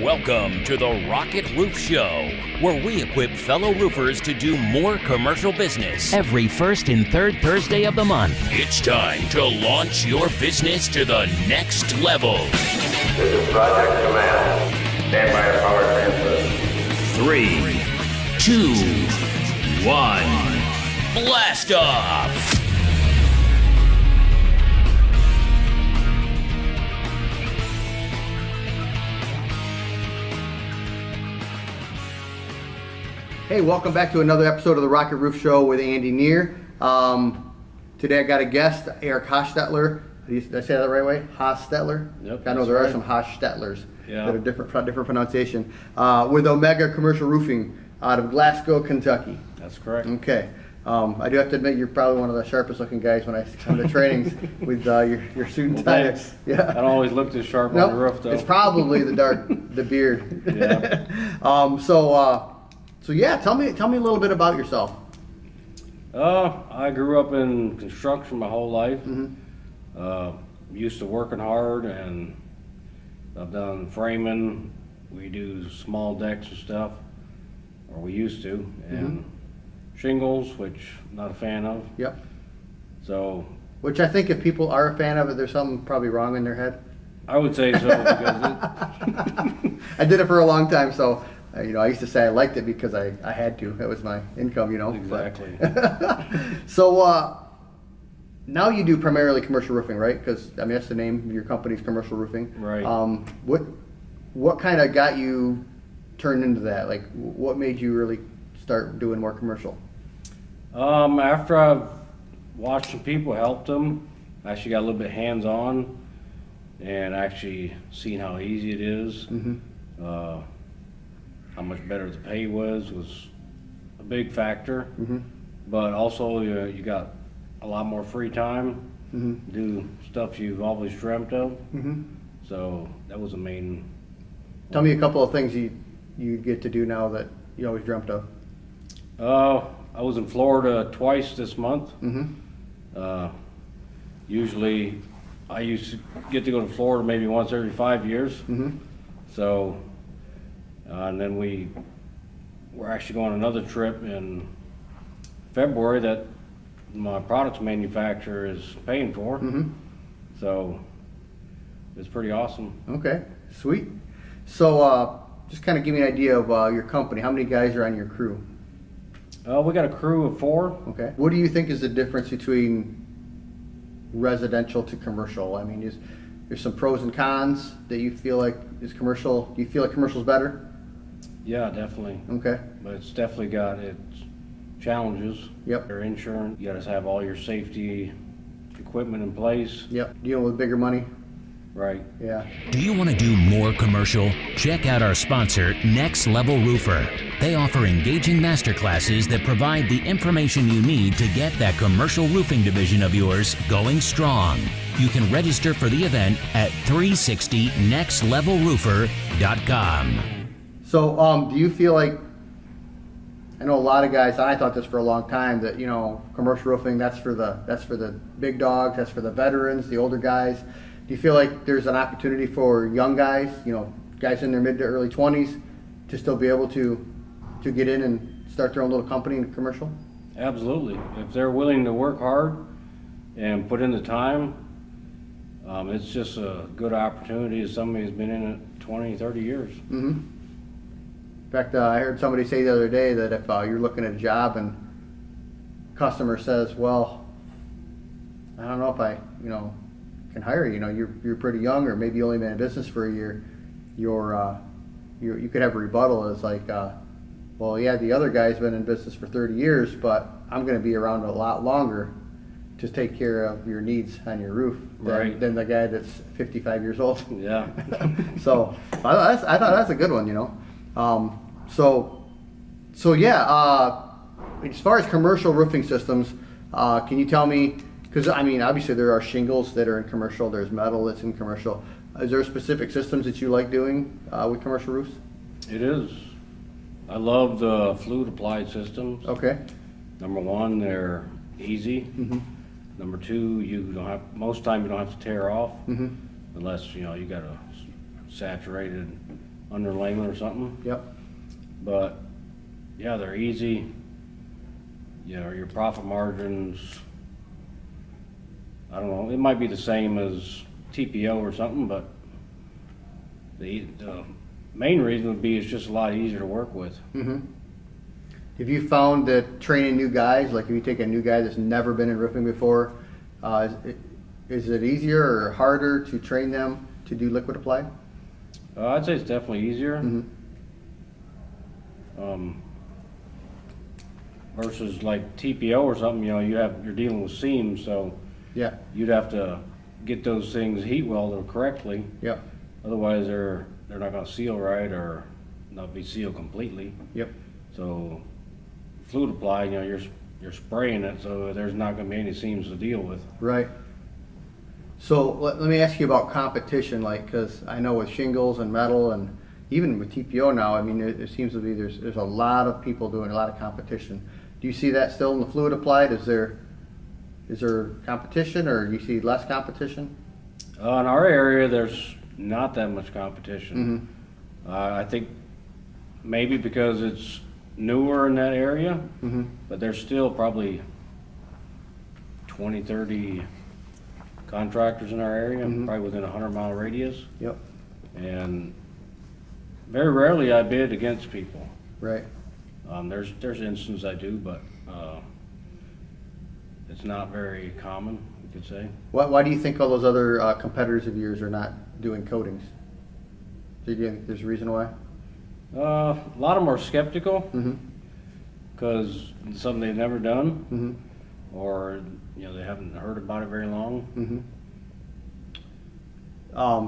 Welcome to the Rocket Roof Show, where we equip fellow roofers to do more commercial business every first and third Thursday of the month. It's time to launch your business to the next level. This is Project Command. Stand by at power transfer. 3, 2, 1, blast off! Hey, welcome back to another episode of the Rocket Roof Show with Andy Neer. Today I got a guest, Eric Hostetler. Did I say that the right way? Hostetler? Yep. I know there are some Hostetlers Yeah. that are different pronunciation. With Omega Commercial Roofing out of Glasgow, Kentucky. That's correct. Okay. I do have to admit you're probably one of the sharpest looking guys when I come to trainings with your suit and tie. Thanks. Yeah. I don't always look this sharp Nope. on the roof, though. It's probably the beard. Yeah. So yeah, tell me a little bit about yourself. I grew up in construction my whole life. Mm-hmm. Used to working hard, and I've done framing. We do small decks and stuff, or we used to, and shingles, which I'm not a fan of. Yep. So, Which I think if people are a fan of it, there's something probably wrong in their head. I would say so, because I did it for a long time, so I used to say I liked it because I had to. That was my income, exactly. So now you do primarily commercial roofing, right? Because that's the name of your company's Commercial Roofing. Right. What kind of got you turned into that? Like, what made you really start doing more commercial? After I've watched some people help them, I actually got a little bit hands-on and actually seen how easy it is. How much better the pay was a big factor. But also you got a lot more free time, do stuff you've always dreamt of. So that was the main. Tell me a couple of things you get to do now that you always dreamt of. I was in Florida twice this month. Usually I used to get to go to Florida maybe once every 5 years. So and then we're actually going on another trip in February that my products manufacturer is paying for. So it's pretty awesome. Okay, sweet. So just kind of give me an idea of your company. How many guys are on your crew? We got a crew of 4. Okay. What do you think is the difference between residential to commercial? I mean, there's some pros and cons that you feel like is commercial. Do you feel like commercial's better? Yeah, definitely. Okay. But it's definitely got its challenges. Yep. Your insurance, you got to have all your safety equipment in place. Yep. Dealing with bigger money. Right. Yeah. Do you want to do more commercial? Check out our sponsor, Next Level Roofer. They offer engaging masterclasses that provide the information you need to get that commercial roofing division of yours going strong. You can register for the event at 360nextlevelroofer.com. So, do you feel like, I know a lot of guys, and I thought this for a long time, that commercial roofing, that's for the big dogs, that's for the veterans, the older guys. Do you feel like there's an opportunity for young guys, guys in their mid to early 20s, to still be able to get in and start their own little company in commercial? Absolutely. If they're willing to work hard and put in the time, it's just a good opportunity as somebody who's been in it 20, 30 years. In fact, I heard somebody say the other day that if you're looking at a job and customer says, well, I don't know if I, can hire you, you're pretty young, or maybe you only been in business for a year, you could have a rebuttal as like, well, yeah, the other guy's been in business for 30 years, but I'm going to be around a lot longer to take care of your needs on your roof than the guy that's 55 years old. Yeah. So I thought that's a good one, So yeah, as far as commercial roofing systems, can you tell me, because obviously there are shingles that are in commercial, there's metal that's in commercial. Is there specific systems that you like doing with commercial roofs? It is. I love the fluid applied systems. Okay. Number one, they're easy. Number two, most time you don't have to tear off unless you got a saturated underlayment or something. Yep. But yeah, they're easy. You know, your profit margins, I don't know, it might be the same as TPO or something, but the main reason would be it's just a lot easier to work with. Mm-hmm. Have you found that training new guys, like if you take a new guy that's never been in roofing before, is it easier or harder to train them to do liquid applied? I'd say it's definitely easier. Mm-hmm. Versus like TPO or something, you know, you're dealing with seams, so Yeah. you'd have to get those things heat welded correctly. Yep. Otherwise, they're not going to seal right or not be sealed completely. Yep. So fluid apply, you know, you're spraying it, so there's not going to be any seams to deal with. Right. So let me ask you about competition, like, because I know with shingles and metal and even with TPO now, I mean, it seems to be there's a lot of people doing a lot of competition. Do you see that still in the fluid applied? Is there competition, or do you see less competition? In our area, there's not that much competition. Mm-hmm. I think maybe because it's newer in that area, Mm-hmm. but there's still probably 20, 30 contractors in our area, Mm-hmm. probably within a 100-mile radius. Yep. And very rarely I bid against people. Right. There's instances I do, but it's not very common, you could say. Why do you think all those other competitors of yours are not doing coatings? Do you think there's a reason why? A lot of them are skeptical Mm-hmm. because it's something they've never done, Mm-hmm. or you know, they haven't heard about it very long. Mm-hmm.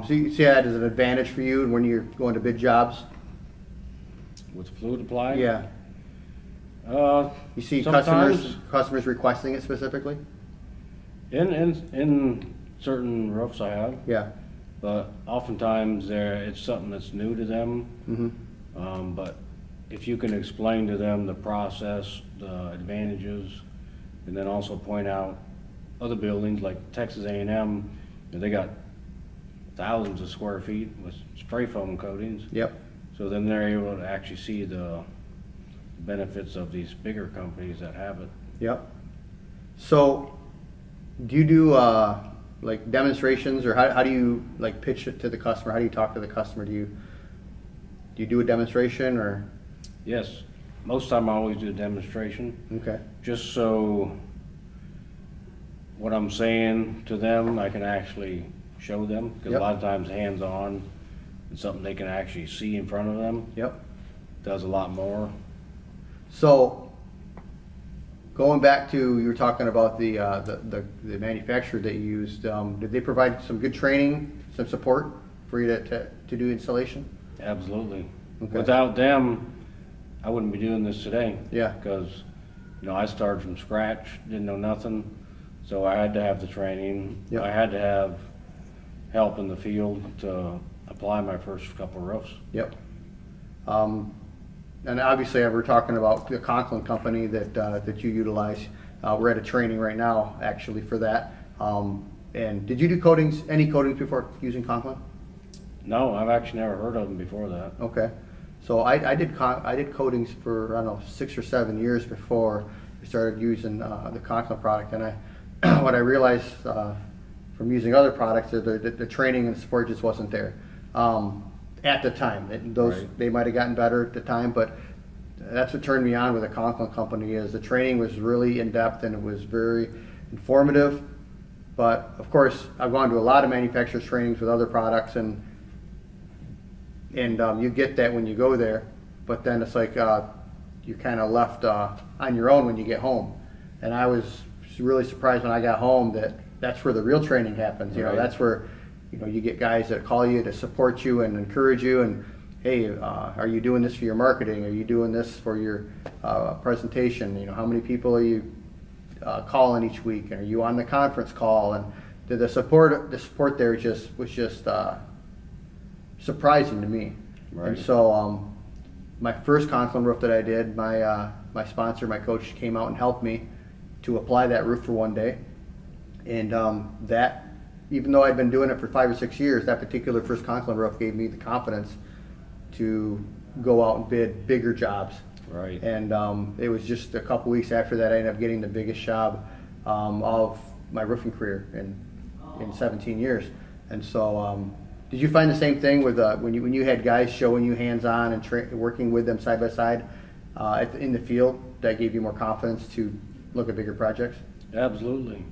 So you see that as an advantage for you when you're going to bid jobs? With fluid apply? Yeah. You see sometimes customers requesting it specifically? in certain roofs I have, Yeah. but oftentimes it's something that's new to them. Mm-hmm. But if you can explain to them the process, the advantages, and then also point out other buildings like Texas A&M, they got thousands of square feet with spray foam coatings. Yep. So then they're able to actually see the benefits of these bigger companies that have it. Yep. So, do you do like demonstrations, or how do you like pitch it to the customer? How do you talk to the customer? Do you do a demonstration, or? Yes, most of the time I always do a demonstration, Okay. just so what I'm saying to them I can actually show them, because Yep. a lot of times hands-on and something they can actually see in front of them Yep. does a lot more. So, going back to, you were talking about the manufacturer that you used. Did they provide some good training, some support for you to do installation? Absolutely. Okay. Without them, I wouldn't be doing this today. Yeah. Because, you know, I started from scratch, didn't know nothing, so I had to have the training. Yep. I had to have help in the field to apply my first couple roofs. Yep. And obviously, we're talking about the Conklin company that you utilize. We're at a training right now, actually, for that. And did you do any coatings before using Conklin? No, I've actually never heard of them before that. Okay. So I did coatings for, I don't know, 6 or 7 years before we started using the Conklin product. And what I realized from using other products is the training and support just wasn't there at the time. Right. They might have gotten better at the time, but that's what turned me on with the Conklin company. Is the training was really in depth and it was very informative. But of course, I've gone to a lot of manufacturers' trainings with other products, and you get that when you go there, but then it's like you're kind of left on your own when you get home. And I was really surprised when I got home that that's where the real training happens. You know, Right. that's where, you know, you get guys that call you to support you and encourage you, and hey, are you doing this for your marketing? Are you doing this for your presentation? You know, how many people are you calling each week? And are you on the conference call? And the support there was just surprising to me. Right. And so my first Conklin roof that I did, my sponsor, my coach, came out and helped me to apply that roof for one day. And that, even though I'd been doing it for 5 or 6 years, that particular first Conklin roof gave me the confidence to go out and bid bigger jobs. Right. And it was just a couple weeks after that I ended up getting the biggest job of my roofing career in 17 years. And so, did you find the same thing with when you had guys showing you hands-on and working with them side by side in the field, that gave you more confidence to look at bigger projects? Absolutely.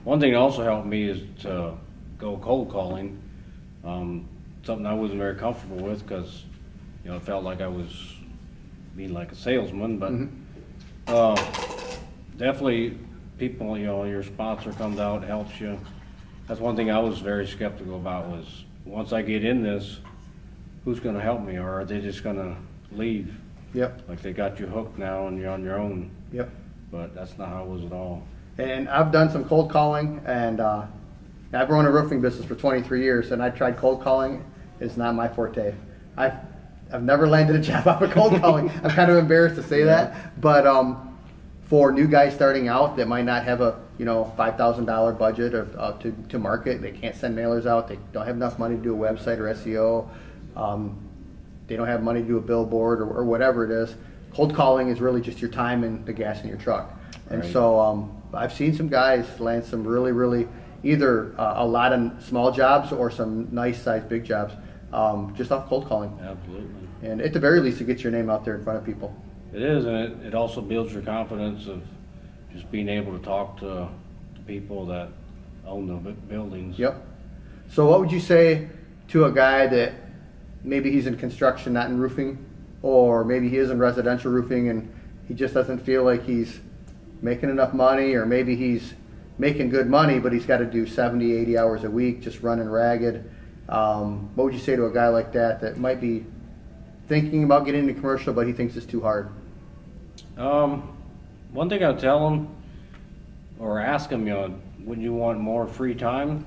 One thing that also helped me is to go cold calling. Something I wasn't very comfortable with because, it felt like I was being like a salesman, but definitely people, your sponsor comes out, helps you. That's one thing I was very skeptical about, was once I get in this, who's going to help me, or are they just going to leave? Yep. Like they got you hooked now and you're on your own. Yep. But that's not how it was at all. And I've done some cold calling, and I've run a roofing business for 23 years, and I tried cold calling. It's not my forte. I've never landed a job off of cold calling. I'm kind of embarrassed to say that, but for new guys starting out that might not have a $5,000 budget to market, they can't send mailers out, they don't have enough money to do a website or SEO, they don't have money to do a billboard or whatever it is. Cold calling is really just your time and the gas in your truck. And Right. so I've seen some guys land some really either a lot of small jobs or some nice sized big jobs just off cold calling. Absolutely. And at the very least, it gets your name out there in front of people. It is, and it also builds your confidence of just being able to talk to people that own the buildings. Yep. So what would you say to a guy that maybe he's in construction, not in roofing, or maybe he is in residential roofing and he just doesn't feel like he's making enough money, or maybe he's making good money but he's got to do 70, 80 hours a week just running ragged? What would you say to a guy like that might be thinking about getting into commercial but he thinks it's too hard? One thing I'd tell him, or ask him, would you want more free time?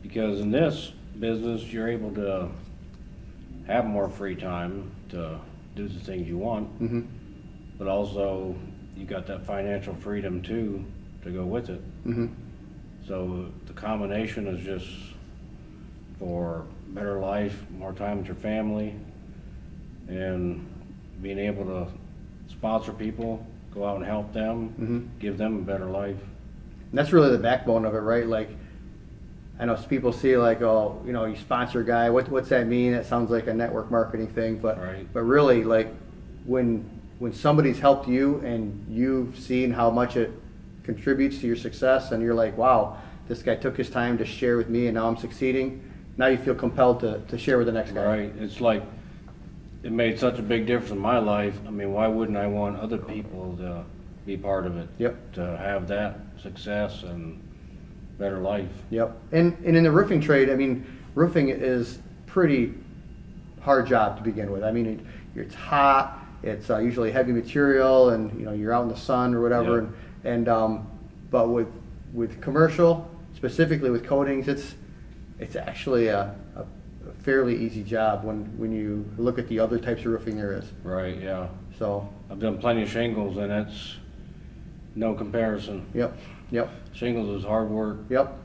Because in this business, you're able to have more free time to do the things you want, but also you got that financial freedom too to go with it. So the combination is just for better life, more time with your family, and being able to sponsor people, go out and help them, give them a better life. And that's really the backbone of it, right? Like, I know people see like, oh, you sponsor a guy. What's that mean? That sounds like a network marketing thing, but Right. but really, like when somebody's helped you and you've seen how much it contributes to your success, and you're like, wow, this guy took his time to share with me, and now I'm succeeding. Now you feel compelled to share with the next guy. Right. It's like it made such a big difference in my life. I mean, why wouldn't I want other people to be part of it? Yep. To have that success and better life. Yep. And in the roofing trade, I mean, roofing is pretty hard job to begin with. I mean, it's hot. It's usually heavy material, and you're out in the sun or whatever. Yep. And but with commercial, specifically with coatings, it's actually a fairly easy job when you look at the other types of roofing there is. Right. Yeah. So. I've done plenty of shingles, and it's no comparison. Yep. Yep. Shingles is hard work. Yep.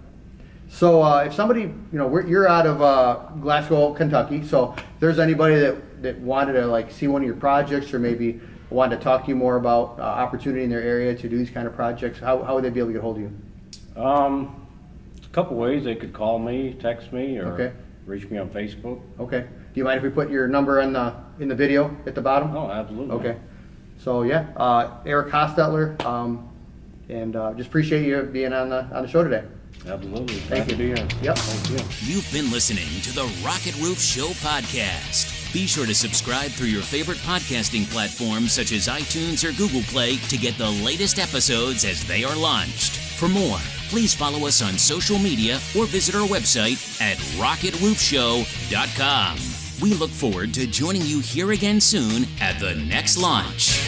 So if somebody, you're out of Glasgow, Kentucky. So if there's anybody that wanted to see one of your projects, or maybe wanted to talk to you more about opportunity in their area to do these kind of projects, how would they be able to get hold of you? A couple ways. They could call me, text me, or reach me on Facebook. Okay. Do you mind if we put your number in the video at the bottom? Oh, absolutely. Okay. So Eric Hostetler, and just appreciate you being on the show today. Absolutely. Thank you. To be here. Yep. Thank you. You've been listening to the Rocket Roof Show podcast. Be sure to subscribe through your favorite podcasting platforms such as iTunes or Google Play to get the latest episodes as they are launched. For more, please follow us on social media or visit our website at rocketroofshow.com. We look forward to joining you here again soon at the next launch.